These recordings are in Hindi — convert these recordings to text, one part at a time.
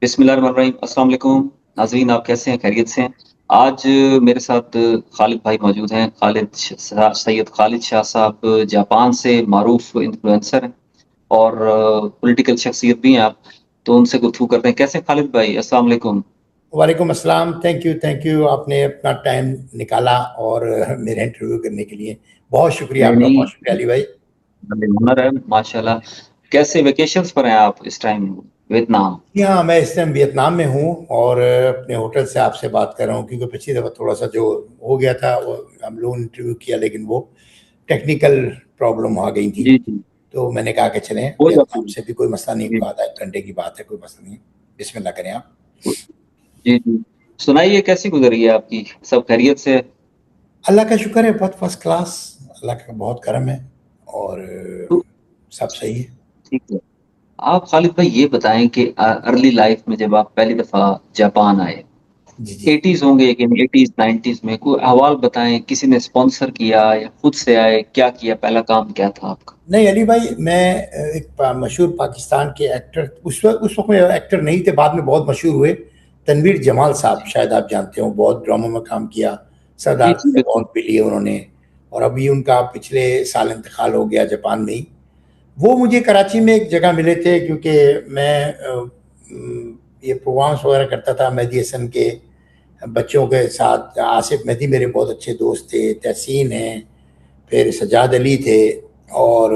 बिस्मिल्लाहिर्रहमानिर्रहीम। अस्सलाम वालेकुम नाज़रीन, आप कैसे हैं? खैरियत से हैं? आज मेरे साथ खालिद भाई मौजूद हैं। सैयद खालिद शाह साहब जापान से मारूफ इन्फ्लुएंसर हैं और पॉलिटिकल शख्सियत भी हैं आप, तो उनसे गुफ्तगू करते हैं। कैसे हैं खालिद भाई? अस्सलाम वालेकुम। वालेकुम अस्सलाम। थैंक यू आपने अपना टाइम निकाला और मेरा इंटरव्यू करने के लिए बहुत शुक्रिया नहीं, आपका, नहीं, बहुत शुक्रिया अली भाई। बड़े हुनर है माशाल्लाह। कैसे वेकेशंस पर हैं आप इस टाइम? वियतनाम? जी हाँ, मैं इस टाइम वियतनाम में हूँ और अपने होटल से आपसे बात कर रहा हूँ क्योंकि पिछली दफ़ा थोड़ा सा जो हो गया था वो हम लोगों ने इंटरव्यू किया लेकिन वो टेक्निकल प्रॉब्लम आ गई थी। जी, जी। तो मैंने कहा कि चलें हो जाती वियतनाम है। से भी कोई मसला नहीं, जी, कोई आधा एक घंटे की बात है, कोई मसला नहीं है। बिस्मिल्लाह करें आप। जी, जी। सुनाइए कैसी गुज़री है आपकी? सब खैरियत से है? अल्लाह का शुक्र है, बहुत फर्स्ट क्लास। अल्लाह का बहुत करम है और तो सब सही है। ठीक है। आप खालिद भाई ये बताएं कि अर्ली लाइफ में जब आप पहली दफा जापान आए, जी जी। 80s होंगे, लेकिन 80s 90s में कोई अहवाल बताएं, किसी ने स्पॉन्सर किया या खुद से आए, क्या किया, पहला काम क्या था आपका? नहीं अली भाई, मैं एक मशहूर पाकिस्तान के एक्टर, उस वक्त में एक्टर नहीं थे, बाद में बहुत मशहूर हुए। तनवीर जमाल साहब, जी, शायद आप जानते हो, बहुत ड्रामों में काम किया। जी, सरदार जी, बिल्कुल। अवार्ड भी लिए उन्होंने और अभी उनका पिछले साल इंतकाल हो गया जापान में ही। वो मुझे कराची में एक जगह मिले थे क्योंकि मैं ये प्रोग्राम्स वगैरह करता था मेहदी हसन के बच्चों के साथ। आसिफ मेहदी मेरे बहुत अच्छे दोस्त थे, तहसीन हैं, फिर सज्जाद अली थे और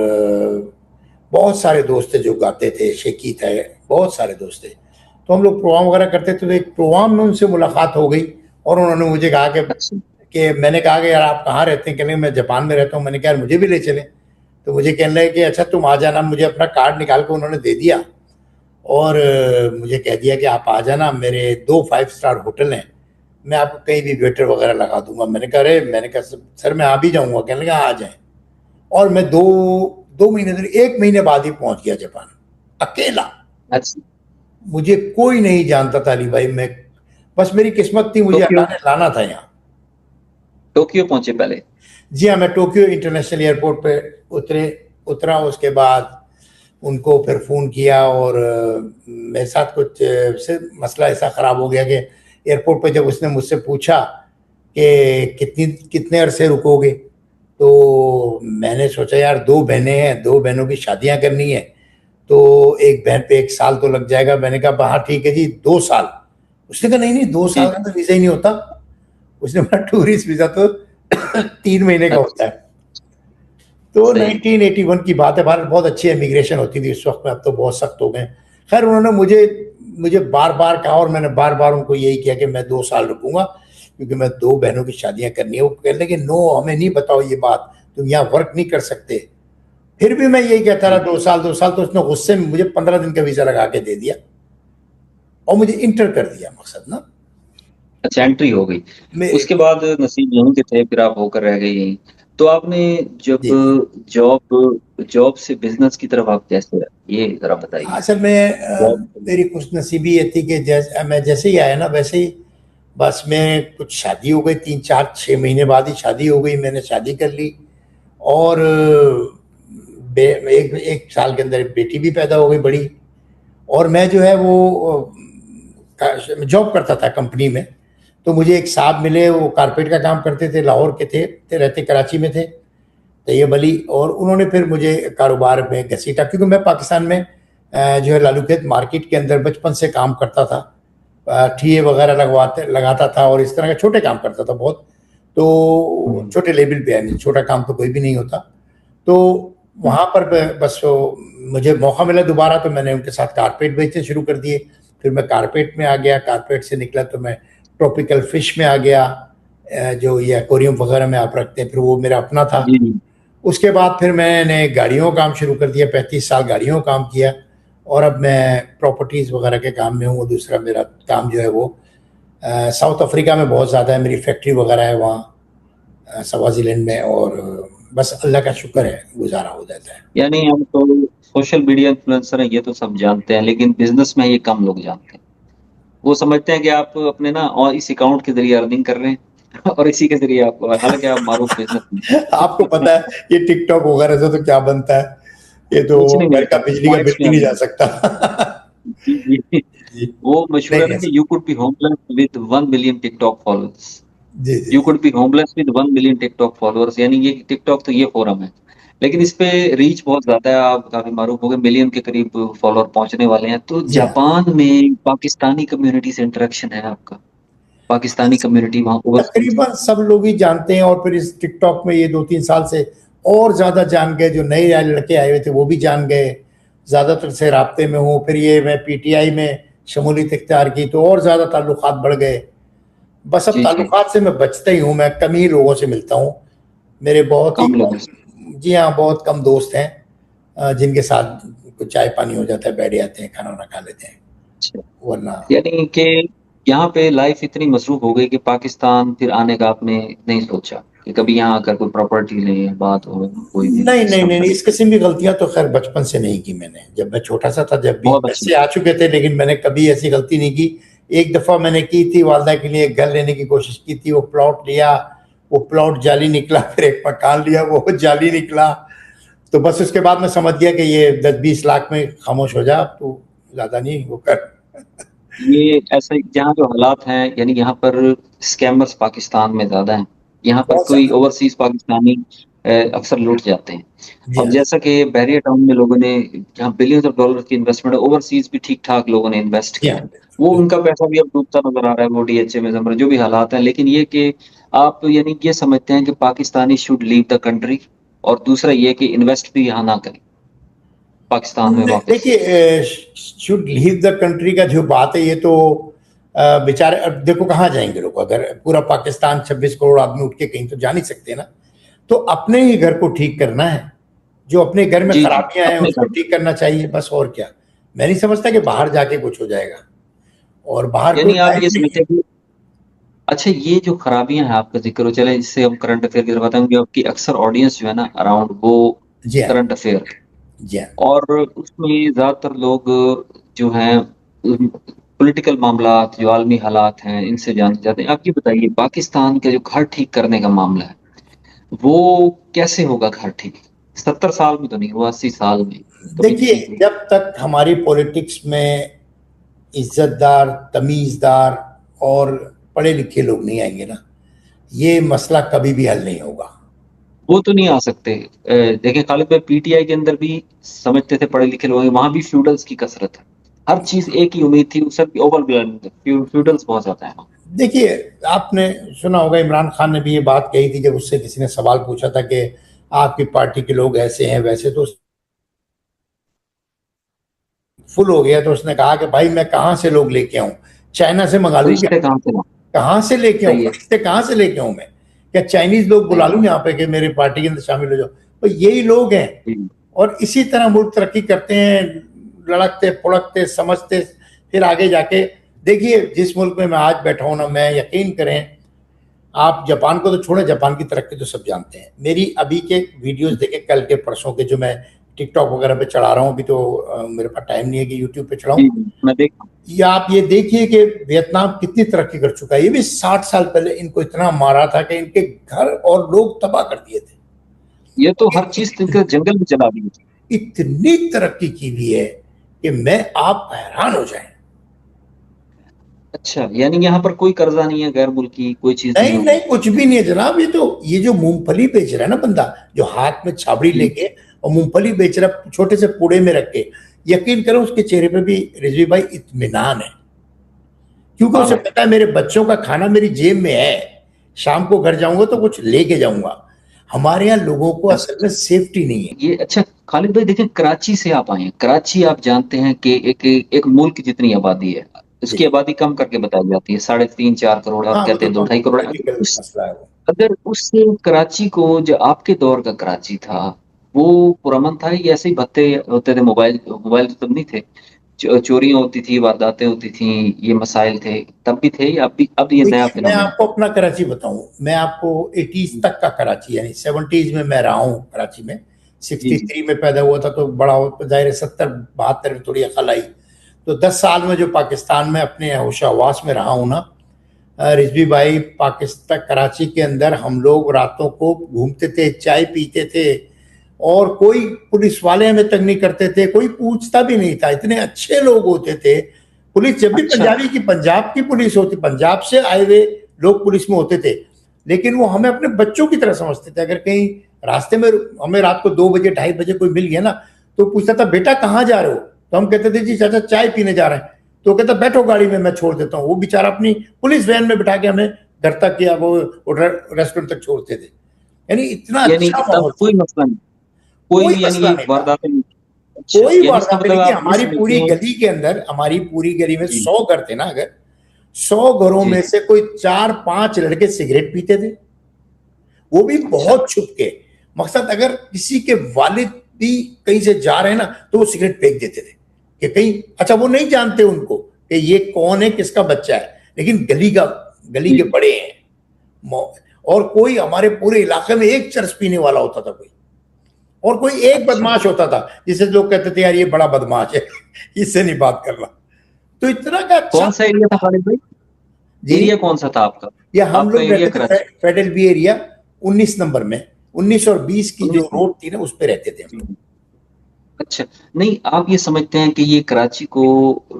बहुत सारे दोस्त थे जो गाते थे, शेकी थे, बहुत सारे दोस्त थे। तो हम लोग प्रोग्राम वगैरह करते थे, तो एक प्रोग्राम में उनसे मुलाकात हो गई और उन्होंने मुझे कहा अच्छा। कि मैंने कहा कि यार आप कहाँ रहते हैं? कहने मैं जापान में रहता हूँ। मैंने कहा यार मुझे भी ले चले। तो मुझे कहने लगे कि अच्छा तुम आ जाना। मुझे अपना कार्ड निकाल कर उन्होंने दे दिया और मुझे कह दिया कि आप आ जाना, मेरे 2 5 स्टार होटल हैं, मैं आपको कहीं भी वेटर वगैरह लगा दूंगा। मैंने कहा अरे, मैंने कहा सर मैं आ भी जाऊंगा। कहने लगा आ जाए। और मैं दो 2 महीने 1 महीने बाद ही पहुंच गया जापान, अकेला। अच्छा। मुझे कोई नहीं जानता था अली भाई। मैं बस, मेरी किस्मत थी, मुझे टोक्यो? अल्लाह ने लाना था यहाँ। टोक्यो पहुंचे पहले? जी हाँ, मैं टोक्यो इंटरनेशनल एयरपोर्ट पे उतरा। उसके बाद उनको फिर फ़ोन किया और मेरे साथ कुछ से मसला ऐसा ख़राब हो गया कि एयरपोर्ट पे जब उसने मुझसे पूछा कि कितने अरसे रुकोगे, तो मैंने सोचा यार 2 बहनें हैं, 2 बहनों की शादियां करनी है, तो एक बहन पे 1 साल तो लग जाएगा। मैंने कहा हाँ ठीक है जी, 2 साल। उसने कहा नहीं नहीं, दो जी, साल का तो वीज़ा ही नहीं होता। उसने बोला टूरिस्ट वीज़ा तो 3 महीने का होता अच्छा, है। तो सही। 1981 की बात है। भारत बहुत अच्छी इमिग्रेशन होती थी उस वक्त में, अब तो बहुत सख्त हो गए। खैर उन्होंने मुझे मुझे बार बार कहा और मैंने बार बार उनको यही किया कि मैं 2 साल रुकूंगा क्योंकि मैं 2 बहनों की शादियां करनी है। वो कहने लगे नो, हमें नहीं बताओ ये बात, तुम यहाँ वर्क नहीं कर सकते। फिर भी मैं यही कहता रहा जी। 2 साल 2 साल। तो उसने गुस्से में मुझे 15 दिन का वीजा लगा के दे दिया और मुझे इंटर कर दिया, मकसद ना। अच्छा, एंट्री हो गई। मैं उसके बाद नसीब यहीं के थे, फिर आप होकर रह गए यहीं। तो आपने जब जी जी। जॉब जॉब से बिजनेस की तरफ आप कैसे आए, ये जरा बताइए। असल में जॉब। मेरी खुश नसीबी ये थी कि मैं जैसे ही आया ना वैसे ही बस मैं कुछ शादी हो गई। 3 4 6 महीने बाद ही शादी हो गई, मैंने शादी कर ली और एक एक साल के अंदर एक बेटी भी पैदा हो गई बड़ी। और मैं जो है वो जॉब करता था कंपनी में। तो मुझे एक साहब मिले, वो कारपेट का काम करते थे, लाहौर के थे, रहते कराची में थे, तैयब अली। और उन्होंने फिर मुझे कारोबार में घसीटा क्योंकि मैं पाकिस्तान में जो है लालूखेत मार्केट के अंदर बचपन से काम करता था। ठिए वगैरह लगाता था और इस तरह का छोटे काम करता था बहुत। तो छोटे लेवल पे है, छोटा काम तो कोई भी नहीं होता। तो वहाँ पर बस मुझे मौका मिला दोबारा, तो मैंने उनके साथ कारपेट बेचने शुरू कर दिए। फिर मैं कारपेट में आ गया, कारपेट से निकला तो मैं ट्रॉपिकल फिश में आ गया, जो ये एक्वेरियम वगैरह में आप रखते हैं, फिर वो मेरा अपना था। जी, जी। उसके बाद फिर मैंने गाड़ियों का काम शुरू कर दिया, 35 साल गाड़ियों का काम किया। और अब मैं प्रॉपर्टीज़ वगैरह के काम में हूँ। दूसरा मेरा काम जो है वो साउथ अफ्रीका में बहुत ज़्यादा है, मेरी फैक्ट्री वगैरह है वहाँ स्वाज़ीलैंड में। और बस अल्लाह का शुक्र है, गुजारा हो जाता है। यानी हम तो सोशल मीडिया इन्फ्लुएंसर हैं, ये तो सब जानते हैं, लेकिन बिजनेस में ये कम लोग जानते हैं। वो समझते हैं कि आप अपने ना और इस अकाउंट के जरिए अर्निंग कर रहे हैं और इसी के जरिए आपको, हालांकि आप मारूफ आपको बिजनेस। पता है ये टिकटॉक वगैरह से तो क्या बनता है, ये तो कुछ नहीं घर का मिलता, बिजली का बिल पॉइंट्स में भी आ नहीं जा जाए। सकता। जी, जी। जी, वो मशहूर नहीं है ना कह कि सकते। You could be homeless with 1 million TikTok followers. जी, जी, यू जी। Could be homeless with 1 million TikTok followers, यानी ये टिकटॉक तो ये फोरम है। लेकिन इस पे रीच बहुत ज़्यादा है, आप काफ़ी मारूफ हो गए, मिलियन के करीब फॉलोअर पहुँचने वाले हैं। तो जी हाँ। जापान में पाकिस्तानी कम्युनिटी से इंटरेक्शन है आपका? पाकिस्तानी कम्युनिटी वहाँ ओवरसीज़? तकरीबन सब लोग ही जानते हैं और फिर इस टिकटॉक में ये 2-3 साल से और ज़्यादा जान गए, जो नए आए लड़के आए हुए थे वो भी जान गए, ज़्यादातर से राब्ते में हूँ। फिर ये मैं पीटीआई में शमूलियत इख्तियार की तो और ज़्यादा ताल्लुकात बढ़ गए। बस अब जी, जी। ताल्लुकात से मैं बचता ही हूँ, मैं कम ही लोगों से मिलता हूँ। मेरे बहुत ही कम लोगों से। कम, जी हाँ, बहुत कम दोस्त हैं जिनके साथ कुछ चाय-पानी हो जाता है, बैठ जाते हैं, खाना-वाना खा लेते हैं, अच्छा, वरना यानी कि यहाँ पे लाइफ इतनी मसरूफ हो गई कि पाकिस्तान फिर आने का आपने नहीं सोचा कि कभी यहाँ आकर कोई प्रॉपर्टी लें, बात हो, कोई भी नहीं, नहीं, सिस्टम नहीं, करें? इस किस्म की गलतियाँ तो ख़ैर बचपन से नहीं की मैंने। जब मैं छोटा-सा था, जब भी बहुत अच्छी पैसे बात। आ चुके थे, लेकिन मैंने कभी ऐसी गलती नहीं की। एक दफ़ा मैंने की थी, वालिदा के लिए एक घर लेने की कोशिश की थी, वो प्लॉट लिया, वो प्लॉट जाली निकला, फिर एक मकान लिया, वो जाली निकला। तो बस उसके बाद मैं समझ गया कि ये 10-20 लाख में खामोश हो जा, अब तू ज़्यादा नहीं वो कर। ये ऐसे जहाँ जो हालात हैं, यानी यहाँ पर स्कैमर्स पाकिस्तान में ज़्यादा हैं। यहाँ पर बहुत कोई ज़्यादा। ओवरसीज़ पाकिस्तानी अक्सर लूट जाते हैं। जी अब हाँ, जैसा कि बहरिया टाउन में लोगों ने जहाँ बिलियंस ऑफ डॉलर की इन्वेस्टमेंट है, ओवरसीज़ भी ठीक-ठाक लोगों ने इन्वेस्ट जी किया हाँ, है। बिल्कुल, वो बिल्कुल। उनका पैसा भी अब डूबता नज़र आ रहा है, वो डीएचए में ज़मर जो भी हालात हैं। लेकिन ये कि आप यानी ये समझते हैं कि Pakistani should leave the country, और दूसरा ये कि इन्वेस्ट भी यहाँ ना करें, पाकिस्तान में नहीं, वापस। देखिए, शुड लीव द कंट्री का जो बात है, ये तो बेचारे, अब देखो कहाँ जाएंगे लोग। अगर पूरा पाकिस्तान 26 करोड़ आदमी उठ के कहीं तो जा नहीं सकते ना। तो अपने ही घर को ठीक करना है, जो अपने घर में जी, जी, खराबियां हैं अपने उसको घर में। ठीक करना चाहिए, बस। और क्या, मैं नहीं समझता कि बाहर जाके कुछ हो जाएगा, और बाहर कोई यानी आप लाइफ ये नहीं समझते है। हैं कि अच्छा, ये जो खराबियाँ हैं आपका ज़िक्र हो, चलें इससे हम करंट अफ़ेयर की तरफ आते हैं, क्योंकि आपकी अक्सर ऑडियंस जो है ना अराउंड वो जी हाँ, करंट अफ़ेयर है। जी हाँ। और उसमें ज़्यादातर लोग जो हैं पॉलिटिकल मामलात, जो आलमी हालात हैं, इनसे जानना चाहते हैं। आप ये बताइए, पाकिस्तान का जो घर ठीक करने का मामला है, वो कैसे होगा घर ठीक? 70 साल में तो नहीं हुआ, 80 साल में, कभी भी देखिए, नहीं हुई। जब तक हमारी पॉलिटिक्स में इज्जतदार, तमीज़दार और पढ़े लिखे लोग नहीं आएंगे ना, ये मसला कभी भी हल नहीं होगा। वो तो नहीं आ सकते। देखिए खालिद भाई, पीटीआई के अंदर भी समझते थे पढ़े लिखे लोग हैं, वहाँ भी फ्यूडल्स की कसरत है। हर चीज़ एक ही उम्मीद थी, सब ओवरवेलम्ड थे, फ्यूडल्स बहुत ज़्यादा हैं वहाँ। देखिए, आपने सुना होगा, इमरान खान ने भी ये बात कही थी जब उससे किसी ने सवाल पूछा था कि आपकी पार्टी के लोग ऐसे हैं वैसे, तो फुल हो गया। तो उसने कहा कि भाई मैं कहाँ से लोग लेके आऊं, चाइना से मंगा लूं क्या? रिश्ते कहाँ से लाऊं? कहाँ से लेके आऊं, सही है। फरिश्ते कहाँ से लेके आऊं मैं? क्या चाइनीज लोग सही बुला लूं बात। यहाँ पे कि मेरे पार्टी के अंदर शामिल हो जाओ? तो यही लोग हैं। जी। और इसी तरह मुल्क तरक्की करते हैं, लड़कते फुड़कते समझते, फिर आगे जाके देखिए जिस मुल्क में मैं आज बैठा हूं ना, मैं यकीन करें, आप जापान को तो छोड़ें, जापान की तरक्की तो सब जानते हैं। मेरी अभी के वीडियोस देखे, कल के परसों के, जो मैं टिकटॉक वगैरह पे चढ़ा रहा हूँ अभी, तो मेरे पास टाइम नहीं है कि यूट्यूब पे चढ़ाऊं। जी, जी, मैं देखता हूँ। या आप ये देखिए कि वियतनाम कितनी तरक्की कर चुका है। ये भी 60 साल पहले इनको इतना मारा था कि इनके घर और लोग तबाह कर दिए थे। ये तो हर चीज़ इत, इनके जंगल में चला दी थी। इतनी तरक्की की हुई है कि मैं आप हैरान हो जाए। अच्छा, यानी यहाँ पर कोई कर्जा नहीं है, गैर मुल्की कोई चीज़ नहीं नहीं, होगी। नहीं, कुछ भी नहीं है जनाब। ये जो मूंगफली बेच रहा है ना बंदा, जो हाथ में छाबड़ी जी, लेके और मूंगफली बेच रहा है छोटे से कूड़े में रख के, यकीन करो उसके चेहरे पे भी, रिजवी भाई, इत्मीनान है। क्योंकि हाँ उसे भाई। पता है मेरे बच्चों का खाना मेरी जेब में है, शाम को घर जाऊंगा तो कुछ लेके जाऊंगा। हमारे यहाँ लोगों को असल में सेफ्टी नहीं है। ये अच्छा, खालिद भाई देखिए, कराची से आप आए हैं। कराची आप जानते हैं कि एक एक मुल्क जितनी आबादी है, जी। इसकी आबादी कम करके बताई जाती है, 3.5-4 करोड़, आप हाँ, वो कहते तो हैं 2-2.5 करोड़। अगर पॉलिटिकल उस मसला है वो। अगर उस कराची को, जो आपके दौर का कराची था, वो पुरअमन था, या ऐसे ही भत्ते होते थे? मोबाइल मोबाइल तो तब नहीं थे, चोरियां होती थी, वारदातें होती थी, ये मसाइल थे, तब भी थे, या अब ये नया देखिए, मैं फिनोमेना? आपको अपना कराची बताऊं, मैं आपको 80s तक का कराची, यानी 70s में मैं रहा हूं कराची में। जी, जी। 63 में पैदा हुआ था, तो बड़ा जाहिर है 70-72 में थोड़ी अकल आई। तो 10 साल में जो पाकिस्तान में अपने होशो हवास में रहा हूं ना, रिजवी भाई, पाकिस्तान कराची के अंदर हम लोग रातों को घूमते थे, चाय पीते थे, और कोई पुलिस वाले हमें तंग नहीं करते थे, कोई पूछता भी नहीं था, इतने अच्छे लोग होते थे। पुलिस जब भी अच्छा। पंजाब की पुलिस होती, पंजाब से आए हुए लोग पुलिस में होते थे, लेकिन वो हमें अपने बच्चों की तरह समझते थे। अगर कहीं रास्ते में हमें रात को 2 बजे 2:30 बजे कोई मिल गया ना, तो पूछता था बेटा कहाँ जा रहे हो, तो हम कहते थे जी चाचा चाय पीने जा रहे हैं। तो कहता बैठो गाड़ी में, मैं छोड़ देता हूँ। वो बेचारा अपनी पुलिस वैन में बिठा के हमें घर तक या वो रेस्टोरेंट तक छोड़ते थे। यानी इतना यानी अच्छा तब माहौल था, कोई मसला नहीं, कोई कोई भी यानी मसला ये नहीं था, वारदातें नहीं। अच्छा, कोई यानी इसका वारदात नहीं मतलब थी। आप ये हमारी समझते पूरी हैं। गली के अंदर, हमारी पूरी गली में जी 100 घर थे ना, अगर 100 घरों जी में जी। से कोई 4-5 लड़के सिगरेट पीते थे, वो भी अच्छा बहुत छुप के। मकसद अगर किसी के वालिद भी कहीं से जा रहे हैं ना, तो वो सिगरेट फेंक देते थे कि कहीं, अच्छा वो नहीं जानते उनको कि ये कौन है, किसका बच्चा है, लेकिन गली जी के बड़े हैं। और कोई हमारे पूरे इलाके में एक चरस पीने वाला होता था कोई, और कोई एक अच्छा। बदमाश होता था जिसे लोग कहते थे यार ये बड़ा बदमाश है, इससे नहीं बात करना। तो इतना का अच्छा। कौन सा एरिया था खालिद भाई? जी, एरिया कौन सा था आपका? ये हम आपका लोग एरिया रहते थे Karachi? Federal B Area 19 number में, 19 और 20 की जो 19 में? रोड थी ना, उस पे रहते थे हम जी। लोग। अच्छा, नहीं आप ये समझते हैं कि ये कराची को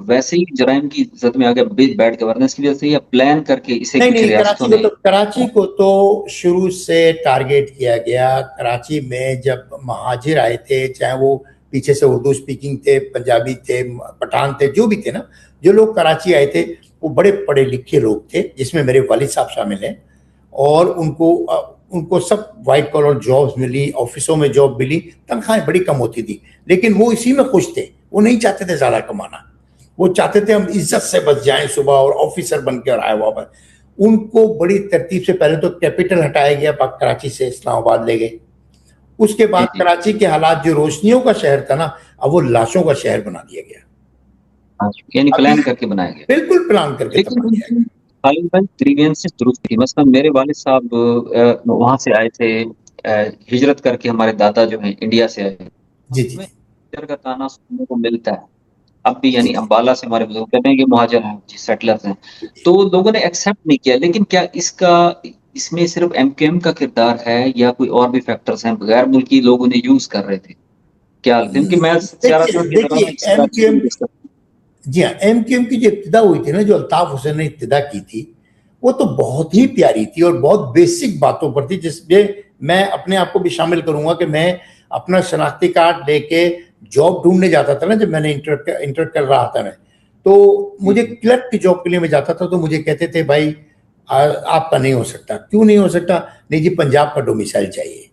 वैसे ही जराइम की जद में आ गया बैड गवर्नेंस की वजह से, या प्लान करके इसे नहीं कुछ नहीं, रियासतों ने? कराची को तो शुरू से टारगेट किया गया। कराची में जब महाजिर आए थे, चाहे वो पीछे से उर्दू स्पीकिंग थे, पंजाबी थे, पठान थे, जो भी थे ना, जो लोग कराची आए थे वो बड़े पढ़े लिखे लोग थे, जिसमें मेरे वालिद साहब शामिल हैं। और उनको सब वाइट कॉलर जॉब्स मिली, ऑफिसों में जॉब मिली, तनख्वाहें बड़ी कम होती थी, लेकिन वो इसी में खुश थे। वो नहीं चाहते थे ज्यादा कमाना, वो चाहते थे हम इज्जत से बच जाएं सुबह और ऑफिसर बनकर आए वहां पर। उनको बड़ी तरतीब से पहले तो कैपिटल हटाया गया, कराची से इस्लामाबाद ले गए। उसके जी बाद जी। कराची के हालात, जो रोशनियों का शहर था ना, अब वो लाशों का शहर बना दिया गया। हाँ, यानी अभी प्लान करके बनाया गया। बिल्कुल प्लान करके लेकिन तबाह किया उनकी गया। खालिद भाई ग्रीवेंसेस दुरुस्त थी। मतलब मेरे वालिद साहब वहां से आए थे, हिजरत करके। हमारे दादा जो हैं इंडिया से आए। जी जी हमें जी हिजरत का ताना सुनने को मिलता है अब भी, जी यानी अम्बाला से हमारे बुजुर्ग कहते हैं कि मुहाजिर हैं जी, सेटलर्स हैं। जी। तो लोगों ने एक्सेप्ट नहीं किया। लेकिन क्या इसका इसमें सिर्फ एमकेएम का किरदार है, या कोई और भी फैक्टर्स हैं गैर मुल्की लोग उन्हें यूज कर रहे थे? क्या? क्योंकि मैं देखिए सियासत के दौरान देखिए इस कराची को एमक्यूएम, भी डिस्कस। जी हाँ, एमक्यूएम की जो इब्तिदा हुई थी ना, जो अल्ताफ हुसैन ने इब्तिदा की थी, वो तो बहुत ही जी प्यारी थी और बहुत बेसिक बातों पर थी, जिसमें मैं अपने आप को भी शामिल करूंगा कि मैं अपना शनाख्ती कार्ड लेके जॉब ढूंढने जाता था ना, जब मैंने इंटर कर रहा था मैं, तो जी मुझे जी क्लर्क की जॉब के लिए मैं जाता था, तो मुझे कहते थे भाई आपका नहीं हो सकता। क्यों नहीं हो सकता? नहीं जी, पंजाब का डोमिसाइल चाहिए।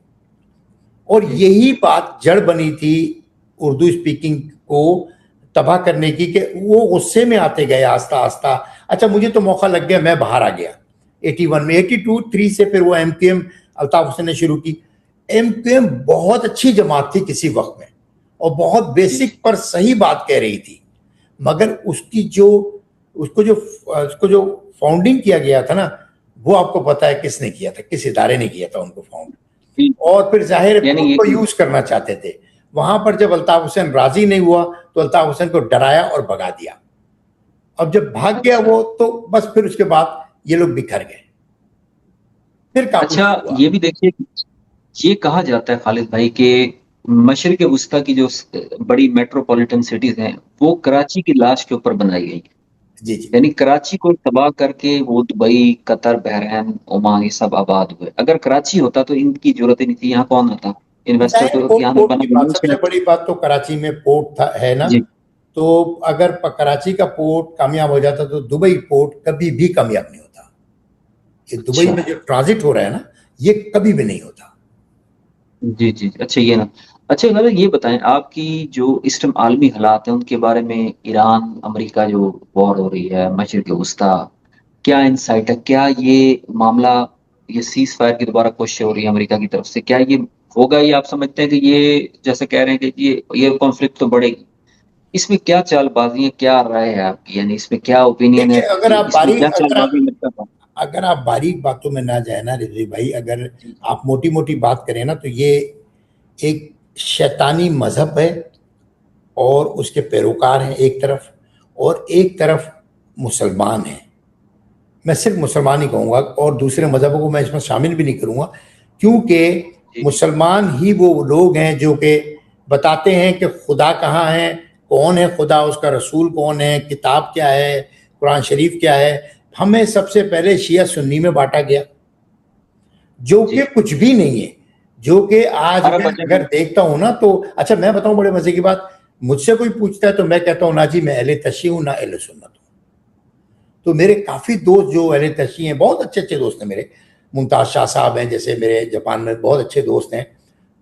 और जी यही बात जड़ बनी थी उर्दू स्पीकिंग को तबाह करने की, कि वो गुस्से में आते गए आस्ता आस्ता। अच्छा, मुझे तो मौका लग गया, मैं बाहर आ गया 81 में, 82-3 से फिर वो एमक्यूएम अल्ताफ हुसैन ने शुरू की। एमक्यूएम बहुत अच्छी जमात थी किसी वक्त में, और बहुत जी बेसिक जी। पर सही बात कह रही थी। मगर उसको जो फाउंडिंग किया गया था ना, वो आपको पता है किसने किया था, किस इदारे ने किया था उनको फाउंड। जी। और फिर जाहिर है यानी खुद ये को यूज करना चाहते थे। वहां पर जब अल्ताफ हुसैन राजी नहीं हुआ, तो अल्ताफ हुसैन को डराया और भगा दिया। अब जब भाग गया अच्छा वो, तो बस फिर उसके बाद ये लोग बिखर गए, फिर काबू अच्छा। नहीं हुआ। ये भी देखिए कि ये कहा जाता है खालिद भाई के मशरिक वस्ता की जो बड़ी मेट्रोपॉलिटन सिटीज हैं, वो कराची की लाश के ऊपर बनाई गई। जी जी। यानी कराची को तबाह करके वो दुबई, कतर, बहरैन, ओमान ये सब आबाद हुए। अगर कराची होता तो इनकी जरूरत ही नहीं थी। यहाँ कौन आता? इन्वेस्टर जाहिर तो पोर्ट यहाँ पोर्ट बना की बात, बनाना सबसे चाहिए। बड़ी बात तो कराची में पोर्ट था, है ना। जी तो अगर कराची का पोर्ट कामयाब हो जाता, तो दुबई पोर्ट कभी भी कामयाब नहीं होता। ये दुबई अच्छा। में जो ट्रांजिट हो रहा है ना, ये कभी भी नहीं होता। जी जी। अच्छा ये ना। अच्छा खालिद ये बताएं, आपकी जो इस टाइम आलमी हालात हैं उनके बारे में, ईरान अमेरिका जो वॉर हो रही है मशरिक वस्ता, क्या इंसाइट है? क्या ये मामला, ये सीज फायर की दोबारा कोशिश हो रही है अमेरिका की तरफ से, क्या ये होगा? ये आप समझते हैं कि ये जैसे कह रहे हैं कि ये कॉन्फ्लिक्ट तो बढ़ेगी? इसमें क्या चालबाजी है, क्या राय है आपकी? यानी इसमें क्या ओपिनियन है देखिए, कि इसमें क्या चालबाजी मिलता है? अगर आप बारीक बातों में ना जाए ना रिजवी भाई, अगर जी आप मोटी मोटी बात करें ना, तो ये एक शैतानी मजहब है, और उसके पैरोकार हैं एक तरफ, और एक तरफ मुसलमान हैं। मैं सिर्फ मुसलमान ही कहूँगा, और दूसरे मजहबों को मैं इसमें शामिल भी नहीं करूँगा, क्योंकि जी। मुसलमान ही वो लोग हैं जो कि बताते हैं कि खुदा कहाँ है, कौन है खुदा, उसका रसूल कौन है, किताब क्या है, कुरान शरीफ क्या है। हमें सबसे पहले शिया सुन्नी में बांटा गया, जो जी। कि कुछ भी नहीं है। जो कि आज अरब मैं अजम। अगर देखता हूं ना तो अच्छा, मैं बताऊं बड़े मजे की बात, मुझसे कोई पूछता है तो मैं कहता हूं ना जी मैं अहले तशी हूं ना अहले सुन्नत हूं। तो मेरे काफी दोस्त जो अहले तशी हैं, बहुत अच्छे अच्छे दोस्त हैं मेरे, मुमताज शाह साहब हैं जैसे मेरे जापान में बहुत अच्छे दोस्त हैं,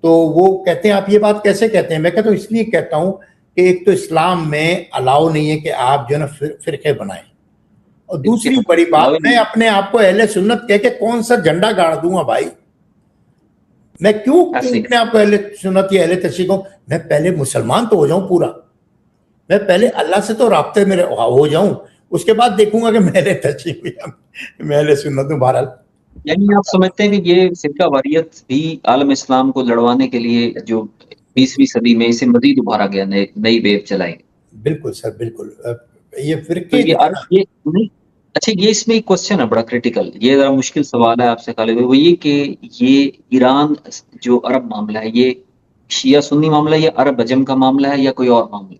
तो वो कहते हैं आप ये बात कैसे कहते हैं। मैं कहता हूँ इसलिए कहता हूँ कि एक तो इस्लाम में अलाउ नहीं है कि आप जो है ना फिरके बनाएं, और दूसरी बड़ी बात, अलाउ ही मैं नहीं। अपने आप को अहले सुन्नत कह के कौन सा झंडा गाड़ दूंगा भाई। मैं क्यों ऐसे ही। अपने आप को अहले सुन्नत या अहले तशरीह कहूं। मैं पहले मुसलमान तो हो जाऊं पूरा, मैं पहले अल्लाह से तो राब्ते में हो जाऊं, उसके बाद देखूंगा कि मैं अहले तशरीह हूं या मैं अहले सुन्नत हूं। बहरहाल यानी आप समझते हैं कि ये फिरका वारियत भी आलम इस्लाम को लड़वाने के लिए जो 20वीं सदी में इसे मजीद उभारा गया, नई वेव चलाई। बिल्कुल सर, बिल्कुल। ये तो फिरके ये जो है ना, ये नहीं। अच्छा, ये इसमें एक क्वेश्चन है बड़ा क्रिटिकल, ये जरा मुश्किल सवाल है आपसे खालिद भाई, वो ये कि ये ईरान जो अरब मामला है, ये शिया सुन्नी मामला है या अरब अजम का मामला है या कोई और मामला?